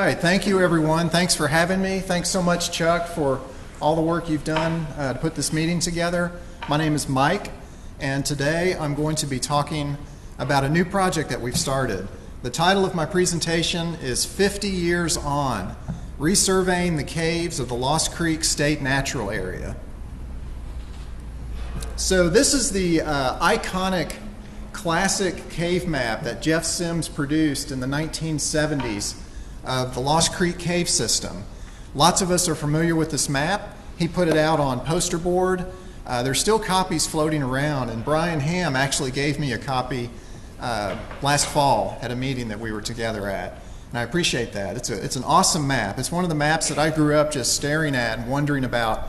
right, thank you everyone. Thanks for having me. Thanks so much, Chuck, for all the work you've done to put this meeting together. My name is Mike, and today I'm going to be talking about a new project that we've started. The title of my presentation is 50 Years On, Resurveying the Caves of the Lost Creek State Natural Area. So this is the iconic classic cave map that Jeff Sims produced in the 1970s of the Lost Creek Cave System. Lots of us are familiar with this map. He put it out on poster board. There's still copies floating around, and Brian Ham actually gave me a copy last fall at a meeting that we were together at, and I appreciate that. It's an awesome map. It's one of the maps that I grew up just staring at and wondering about,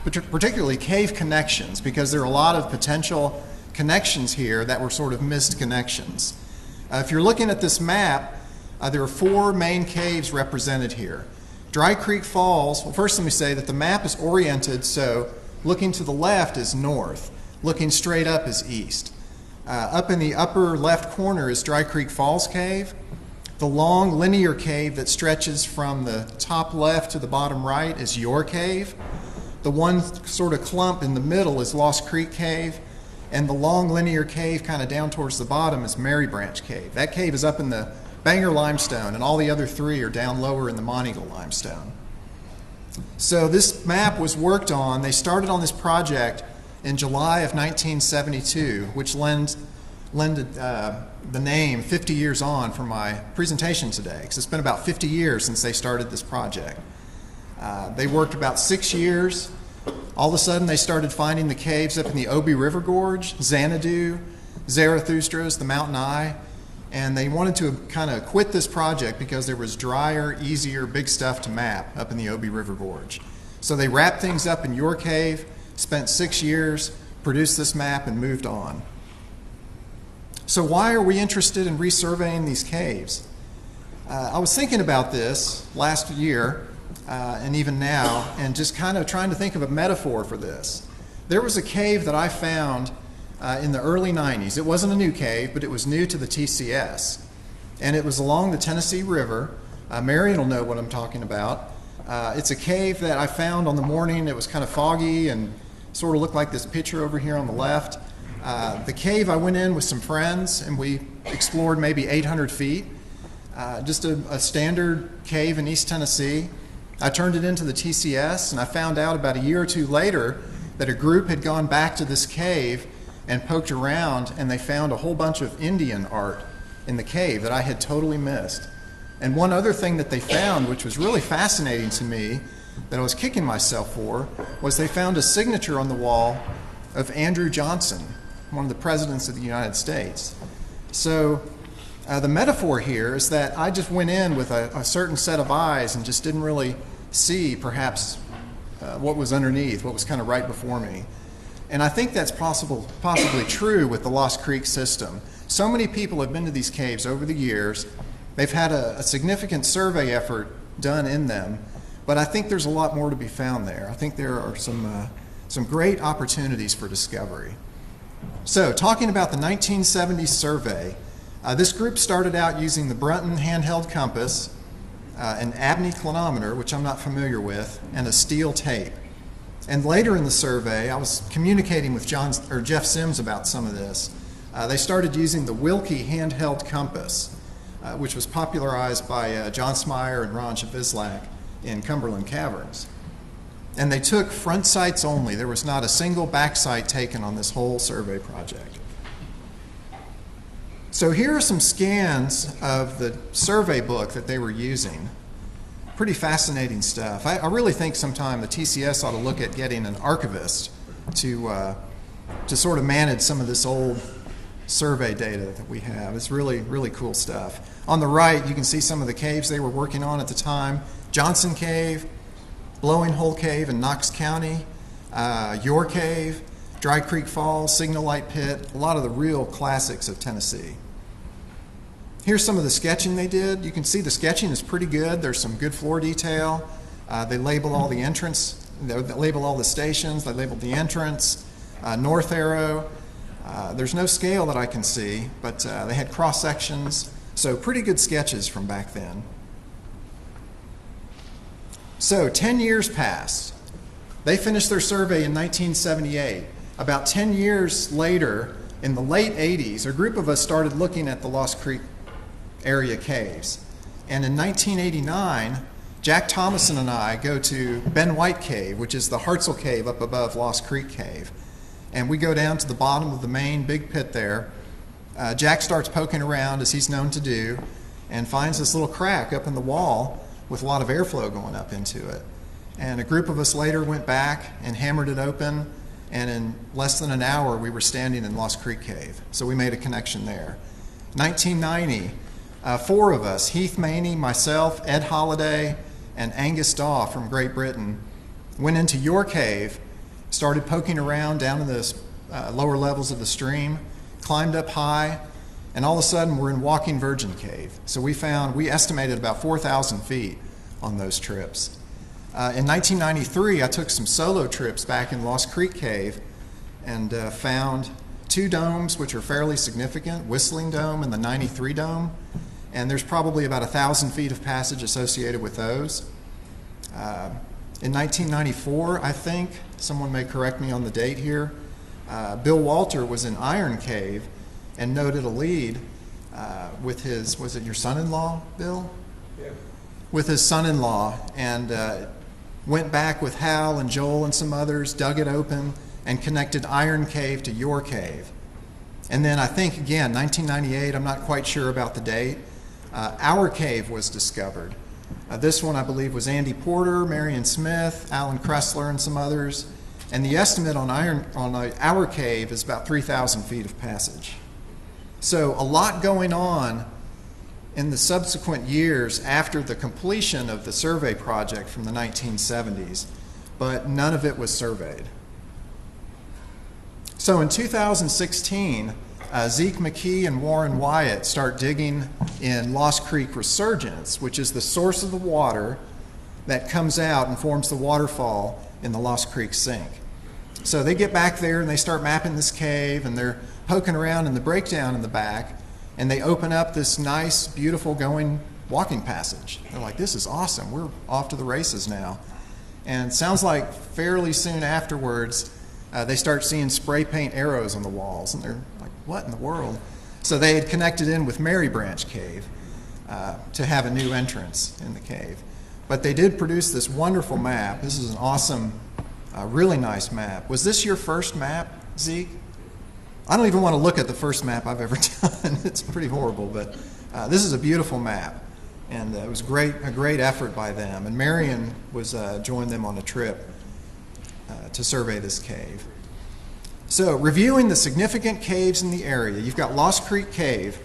particularly cave connections, because there are a lot of potential connections here that were sort of missed connections. If you're looking at this map, there are four main caves represented here. Dry Creek Falls, well, first let me say that the map is oriented so looking to the left is north, looking straight up is east. Up in the upper left corner is Dry Creek Falls Cave. The long linear cave that stretches from the top left to the bottom right is Your Cave. The one sort of clump in the middle is Lost Creek Cave. And the long linear cave kind of down towards the bottom is Mary Branch Cave. That cave is up in the Bangor limestone, and all the other three are down lower in the Monteagle limestone. So this map was worked on. They started on this project in July of 1972, which lended the name 50 Years On for my presentation today, because it's been about 50 years since they started this project. They worked about 6 years. All of a sudden, they started finding the caves up in the Obi River Gorge, Xanadu, Zarathustra's, the Mountain Eye, and they wanted to kind of quit this project because there was drier, easier, big stuff to map up in the Obi River Gorge. So they wrapped things up in Your Cave, spent 6 years, produced this map, and moved on. So why are we interested in resurveying these caves? I was thinking about this last year, and even now, and just kind of trying to think of a metaphor for this. There was a cave that I found in the early 90s. It wasn't a new cave, but it was new to the TCS. And it was along the Tennessee River. Marion will know what I'm talking about. It's a cave that I found on the morning. It was kind of foggy and sort of looked like this picture over here on the left. The cave, I went in with some friends, and we explored maybe 800 feet. Just a standard cave in East Tennessee. I turned it into the TCS, and I found out about a year or two later that a group had gone back to this cave and poked around, and they found a whole bunch of Indian art in the cave that I had totally missed. And one other thing that they found, which was really fascinating to me, that I was kicking myself for, was they found a signature on the wall of Andrew Johnson, one of the presidents of the United States. So the metaphor here is that I just went in with a certain set of eyes and just didn't really see perhaps what was underneath, what was kind of right before me. And I think that's possibly true with the Lost Creek system. So many people have been to these caves over the years. They've had a significant survey effort done in them, but I think there's a lot more to be found there. I think there are some great opportunities for discovery. So talking about the 1970s survey, this group started out using the Brunton handheld compass, an Abney clinometer, which I'm not familiar with, and a steel tape. And later in the survey, I was communicating with Jeff Sims about some of this. They started using the Wilkie handheld compass, which was popularized by John Smyer and Ron Shavislak in Cumberland Caverns. And they took front sights only. There was not a single back sight taken on this whole survey project. So here are some scans of the survey book that they were using. Pretty fascinating stuff. I really think sometime the TCS ought to look at getting an archivist to sort of manage some of this old survey data that we have. It's really, really cool stuff. On the right, you can see some of the caves they were working on at the time. Johnson Cave, Blowing Hole Cave in Knox County, Your Cave, Dry Creek Falls, Signal Light Pit, a lot of the real classics of Tennessee. Here's some of the sketching they did. You can see the sketching is pretty good. There's some good floor detail. They label all the entrance, they label all the stations, they labeled the entrance, north arrow. There's no scale that I can see, but they had cross sections, so pretty good sketches from back then. So 10 years passed. They finished their survey in 1978. About 10 years later, in the late 80s, a group of us started looking at the Lost Creek area caves. And in 1989, Jack Thomason and I go to Ben White Cave, which is the Hartzell Cave up above Lost Creek Cave. And we go down to the bottom of the main big pit there. Jack starts poking around, as he's known to do, and finds this little crack up in the wall with a lot of airflow going up into it. And a group of us later went back and hammered it open, and in less than an hour we were standing in Lost Creek Cave. So we made a connection there. 1990, 4 of us, Heath Maney, myself, Ed Holliday, and Angus Daw from Great Britain, went into your cave, started poking around down in the lower levels of the stream, climbed up high, and all of a sudden we're in Walking Virgin Cave. So we estimated about 4,000 feet on those trips. In 1993, I took some solo trips back in Lost Creek Cave and found 2 domes which are fairly significant, Whistling Dome and the 93 Dome. And there's probably about 1,000 feet of passage associated with those. In 1994, I think, someone may correct me on the date here, Bill Walter was in Iron Cave and noted a lead with his, was it your son-in-law, Bill? Yeah. With his son-in-law, and went back with Hal and Joel and some others, dug it open, and connected Iron Cave to your cave. And then I think, again, 1998, I'm not quite sure about the date, our cave was discovered. This one, I believe, was Andy Porter, Marion Smith, Alan Kressler, and some others. And the estimate on our cave is about 3,000 feet of passage. So a lot going on in the subsequent years after the completion of the survey project from the 1970s, but none of it was surveyed. So in 2016, Zeke McKee and Warren Wyatt start digging in Lost Creek Resurgence, which is the source of the water that comes out and forms the waterfall in the Lost Creek sink. So they get back there and they start mapping this cave, and they're poking around in the breakdown in the back, and they open up this nice, beautiful going walking passage. They're like, this is awesome, we're off to the races now. And it sounds like fairly soon afterwards, they start seeing spray paint arrows on the walls, and they're like, what in the world? So they had connected in with Mary Branch Cave to have a new entrance in the cave. But they did produce this wonderful map. This is an awesome, really nice map. Was this your first map, Zeke? I don't even want to look at the first map I've ever done. It's pretty horrible, but this is a beautiful map. And it was a great effort by them. And Marion joined them on a trip to survey this cave. So, reviewing the significant caves in the area, you've got Lost Creek Cave,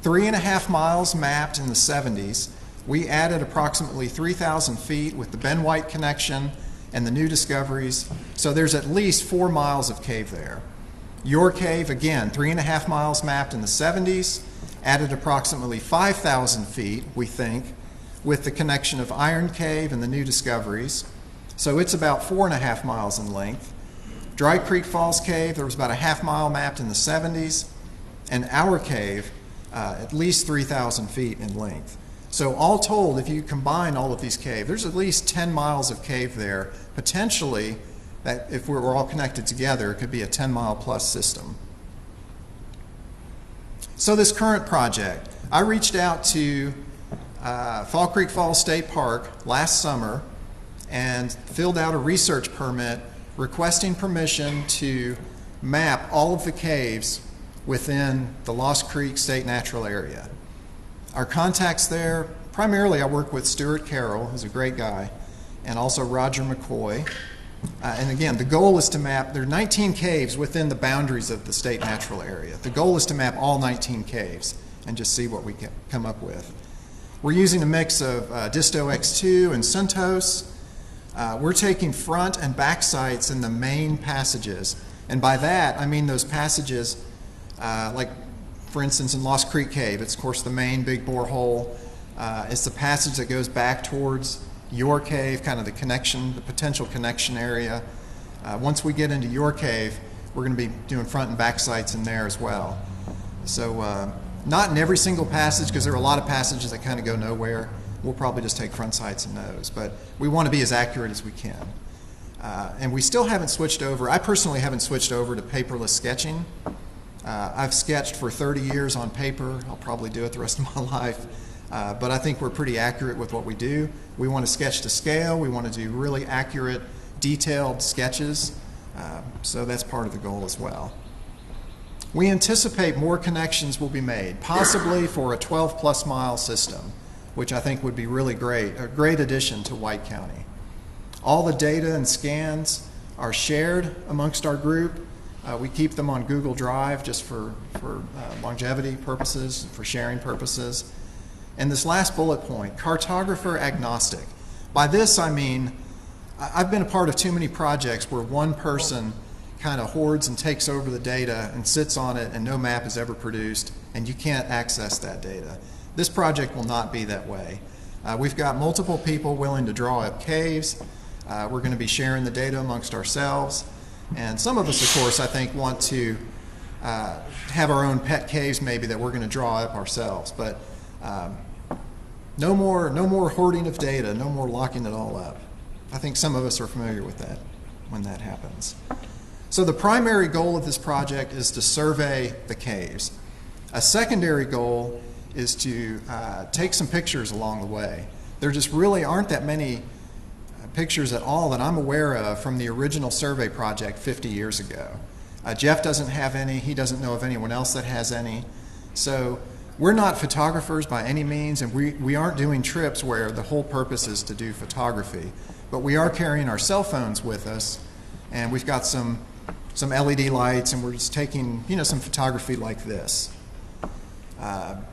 3.5 miles mapped in the 70s. We added approximately 3,000 feet with the Ben White connection and the new discoveries. So there's at least 4 miles of cave there. Your cave, again, 3.5 miles mapped in the 70s, added approximately 5,000 feet, we think, with the connection of Iron Cave and the new discoveries. So it's about 4.5 miles in length. Dry Creek Falls Cave, there was about a half mile mapped in the 70s, and our cave, at least 3,000 feet in length. So all told, if you combine all of these caves, there's at least 10 miles of cave there, potentially, that if we're all connected together, it could be a 10-mile plus system. So this current project, I reached out to Fall Creek Falls State Park last summer and filled out a research permit requesting permission to map all of the caves within the Lost Creek State Natural Area. Our contacts there, primarily I work with Stuart Carroll, who's a great guy, and also Roger McCoy. And again, the goal is to map, there are 19 caves within the boundaries of the State Natural Area. The goal is to map all 19 caves and just see what we can come up with. We're using a mix of Disto X2 and Centos. We're taking front and back sites in the main passages. And by that, I mean those passages, like for instance in Lost Creek Cave, it's of course the main big bore hole. It's the passage that goes back towards your cave, kind of the connection, the potential connection area. Once we get into your cave, we're going to be doing front and back sites in there as well. So not in every single passage, because there are a lot of passages that kind of go nowhere. we'll probably just take front sights and nose. But we want to be as accurate as we can. And we still haven't switched over. I personally haven't switched over to paperless sketching. I've sketched for 30 years on paper. I'll probably do it the rest of my life. But I think we're pretty accurate with what we do. We want to sketch to scale. We want to do really accurate, detailed sketches. So that's part of the goal as well. We anticipate more connections will be made, possibly for a 12-plus mile system, which I think would be really great, a great addition to White County. All the data and scans are shared amongst our group. We keep them on Google Drive just for longevity purposes, for sharing purposes. And this last bullet point, cartographer agnostic. By this I mean, I've been a part of too many projects where one person kind of hoards and takes over the data and sits on it and no map is ever produced and you can't access that data. This project will not be that way. We've got multiple people willing to draw up caves. We're going to be sharing the data amongst ourselves. And some of us, of course, I think want to have our own pet caves maybe that we're going to draw up ourselves. But no more hoarding of data, no more locking it all up. I think some of us are familiar with that when that happens. So the primary goal of this project is to survey the caves. A secondary goal is to take some pictures along the way. There just really aren't that many pictures at all that I'm aware of from the original survey project 50 years ago. Jeff doesn't have any. He doesn't know of anyone else that has any. So we're not photographers by any means, and we aren't doing trips where the whole purpose is to do photography. But we are carrying our cell phones with us, and we've got some LED lights, and we're just taking some photography like this.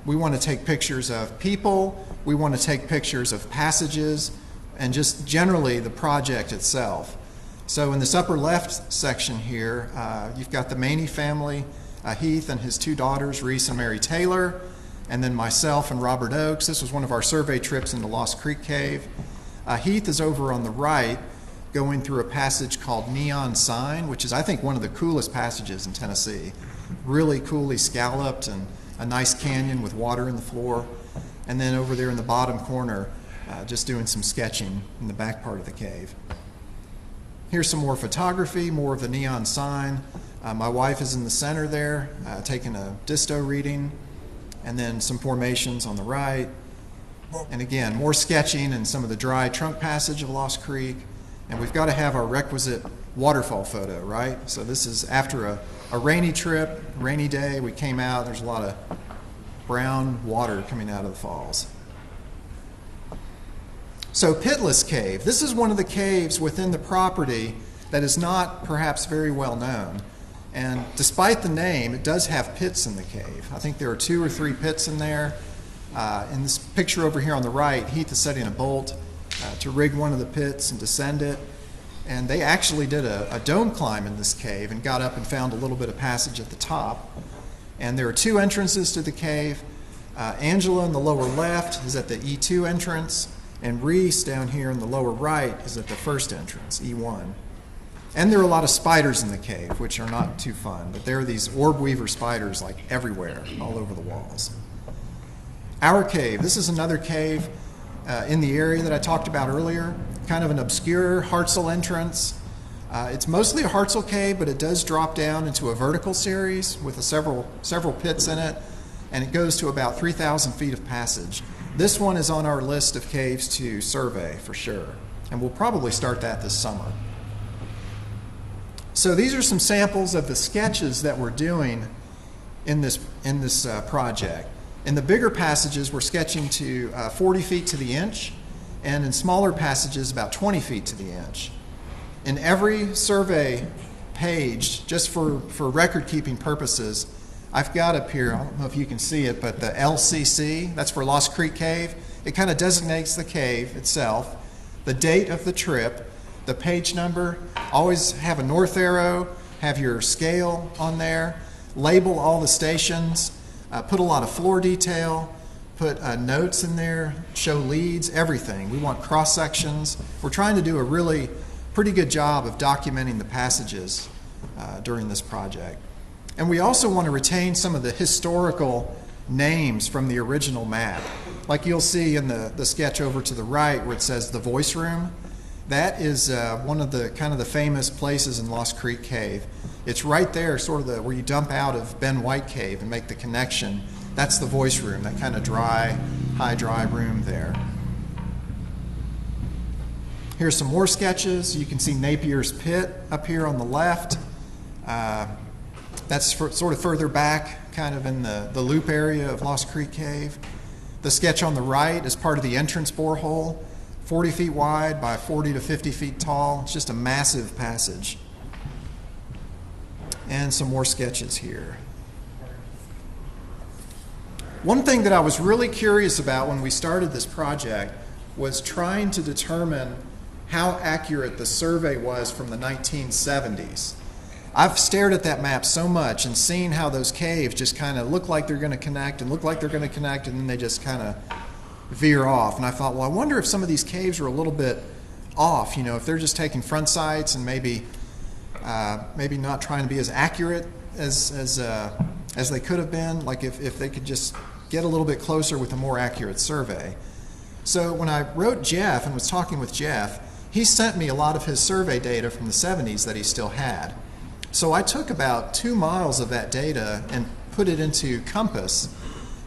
We want to take pictures of people. We want to take pictures of passages, and just generally the project itself. So in this upper left section here, you've got the Maney family, Heath and his two daughters, Reese and Mary Taylor, and then myself and Robert Oakes. This was one of our survey trips into Lost Creek Cave. Heath is over on the right, going through a passage called Neon Sign, which is, I think, one of the coolest passages in Tennessee. Really coolly scalloped and a nice canyon with water in the floor. And then over there in the bottom corner, just doing some sketching in the back part of the cave. Here's some more photography, more of the Neon Sign. My wife is in the center there, taking a disto reading, and then some formations on the right. And again, more sketching in some of the dry trunk passage of Lost Creek. And we've got to have our requisite waterfall photo, right? So this is after a rainy trip, rainy day. We came out, there's a lot of brown water coming out of the falls. So Pitless Cave. This is one of the caves within the property that is not perhaps very well known. And despite the name, it does have pits in the cave. I think there are 2 or 3 pits in there. In this picture over here on the right, Heath is setting a bolt to rig one of the pits and descend it. And they actually did a dome climb in this cave and got up and found a little bit of passage at the top. And there are 2 entrances to the cave. Angela in the lower left is at the E2 entrance, and Reese down here in the lower right is at the first entrance, E1. And there are a lot of spiders in the cave, which are not too fun, but there are these orb weaver spiders like everywhere, all over the walls. Our cave, this is another cave in the area that I talked about earlier, kind of an obscure Hartzell entrance. It's mostly a Hartzell cave, but it does drop down into a vertical series with several pits in it, and it goes to about 3,000 feet of passage. This one is on our list of caves to survey for sure, and we'll probably start that this summer. So these are some samples of the sketches that we're doing in this project. In the bigger passages, we're sketching to 40 feet to the inch, and in smaller passages, about 20 feet to the inch. In every survey page, just for record-keeping purposes, I've got up here, I don't know if you can see it, but the LCC, that's for Lost Creek Cave. It kind of designates the cave itself, the date of the trip, the page number. Always have a north arrow, have your scale on there, label all the stations, put a lot of floor detail, put notes in there, show leads, everything. We want cross sections. We're trying to do a really pretty good job of documenting the passages during this project. And we also want to retain some of the historical names from the original map. like you'll see in the sketch over to the right where it says the voice room. That is one of the kind of the famous places in Lost Creek Cave. It's right there, sort of where you dump out of Ben White Cave and make the connection. That's the voice room, that kind of dry, high dry room there. Here's some more sketches. You can see Napier's Pit up here on the left. That's sort of further back, kind of in the loop area of Lost Creek Cave. The sketch on the right is part of the entrance borehole, 40 feet wide by 40 to 50 feet tall. It's just a massive passage. And some more sketches here. One thing that I was really curious about when we started this project was trying to determine how accurate the survey was from the 1970s. I've stared at that map so much and seen how those caves just kind of look like they're going to connect and look like they're going to connect, and then they just kind of veer off. And I thought, well, I wonder if some of these caves are a little bit off, if they're just taking front sights and maybe not trying to be as accurate as they could have been, like if they could just get a little bit closer with a more accurate survey. So when I wrote Jeff and was talking with Jeff, he sent me a lot of his survey data from the 70s that he still had. So I took about 2 miles of that data and put it into Compass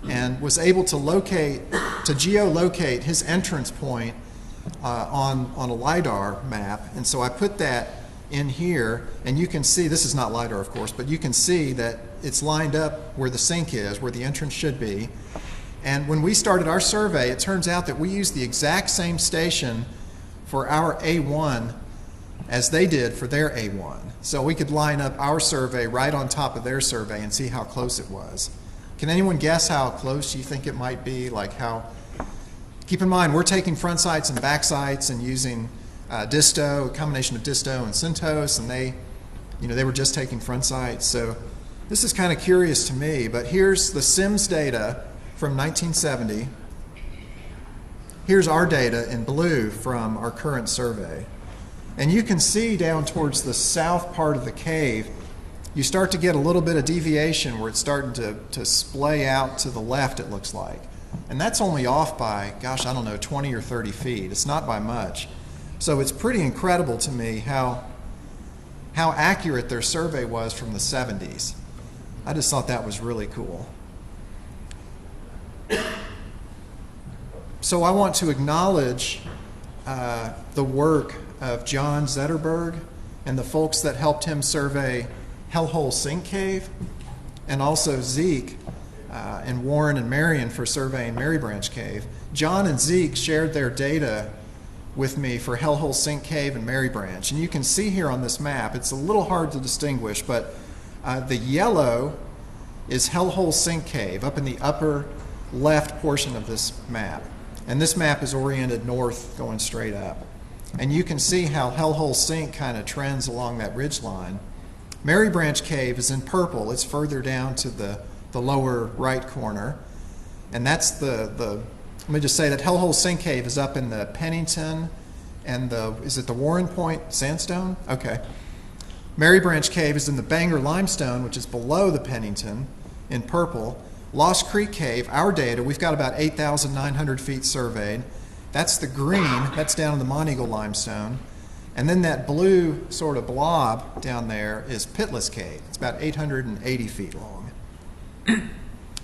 and was able to geolocate his entrance point on a LiDAR map. And so I put that in here, and you can see, this is not LiDAR of course, but you can see that it's lined up where the sink is, where the entrance should be. And when we started our survey, it turns out that we used the exact same station for our A1 as they did for their A1. So we could line up our survey right on top of their survey and see how close it was. Can anyone guess how close you think it might be? Keep in mind, we're taking front sights and back sights and using disto, a combination of disto and Cintos, and they were just taking front sights. So this is kind of curious to me, but here's the SIMS data from 1970. Here's our data in blue from our current survey. And you can see down towards the south part of the cave, you start to get a little bit of deviation where it's starting to splay out to the left, it looks like. And that's only off by, 20 or 30 feet. It's not by much. So it's pretty incredible to me how accurate their survey was from the 70s. I just thought that was really cool. So I want to acknowledge the work of John Zetterberg and the folks that helped him survey Hellhole Sink Cave, and also Zeke and Warren and Marion for surveying Mary Branch Cave. John and Zeke shared their data with me for Hellhole Sink Cave and Mary Branch. And you can see here on this map, it's a little hard to distinguish, but the yellow is Hellhole Sink Cave up in the upper left portion of this map. And this map is oriented north, going straight up. And you can see how Hellhole Sink kind of trends along that ridge line. Mary Branch Cave is in purple. It's further down to the lower right corner. And that's let me just say that Hellhole Sink Cave is up in the Pennington and is it the Warren Point sandstone? Okay. Mary Branch Cave is in the Bangor limestone, which is below the Pennington in purple. Lost Creek Cave, our data, we've got about 8,900 feet surveyed. That's the green, that's down in the Monteagle limestone. And then that blue sort of blob down there is Pitless Cave. It's about 880 feet long.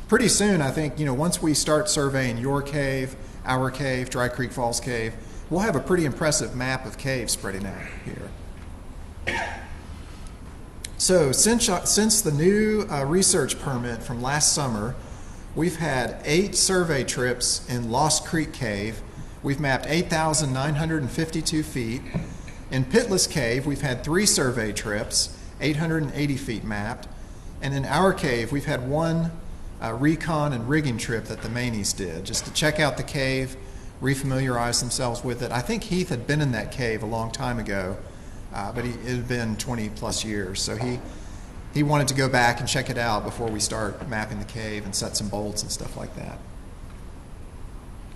Pretty soon, I think, once we start surveying your cave, our cave, Dry Creek Falls Cave, we'll have a pretty impressive map of caves spreading out here. So since the new research permit from last summer, we've had 8 survey trips in Lost Creek Cave. We've mapped 8,952 feet. In Pitless Cave, we've had 3 survey trips, 880 feet mapped. And in our cave, we've had 1 recon and rigging trip that the Manies did, just to check out the cave, refamiliarize themselves with it. I think Heath had been in that cave a long time ago, but it had been 20 plus years. So he wanted to go back and check it out before we start mapping the cave and set some bolts and stuff like that.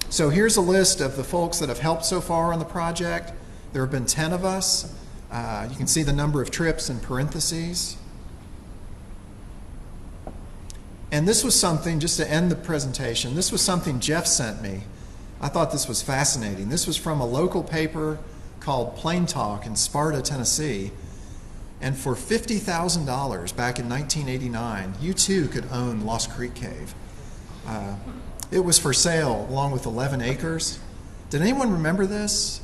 So here's a list of the folks that have helped so far on the project. There have been 10 of us. You can see the number of trips in parentheses. And this was something, just to end the presentation, this was something Jeff sent me. I thought this was fascinating. This was from a local paper called Plain Talk in Sparta, Tennessee. And for $50,000 back in 1989, you too could own Lost Creek Cave. It was for sale along with 11 acres. Did anyone remember this?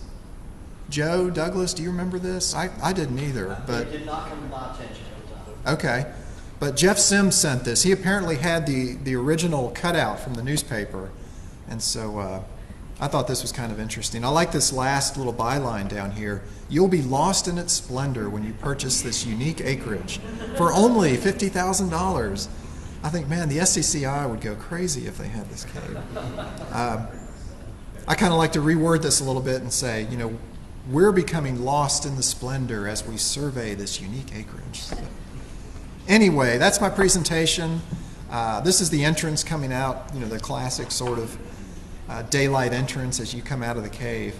Joe, Douglas, do you remember this? I didn't either. But it did not come to my attention at the time. okay. But Jeff Sims sent this. He apparently had the original cutout from the newspaper. And so I thought this was kind of interesting. I like this last little byline down here. You'll be lost in its splendor when you purchase this unique acreage for only $50,000. I think, man, the SCCI would go crazy if they had this cave. I kind of like to reword this a little bit and say, you know, we're becoming lost in the splendor as we survey this unique acreage. So, anyway, that's my presentation. This is the entrance coming out, you know, the classic sort of daylight entrance as you come out of the cave.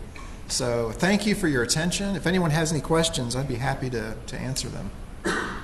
So thank you for your attention. If anyone has any questions, I'd be happy to answer them.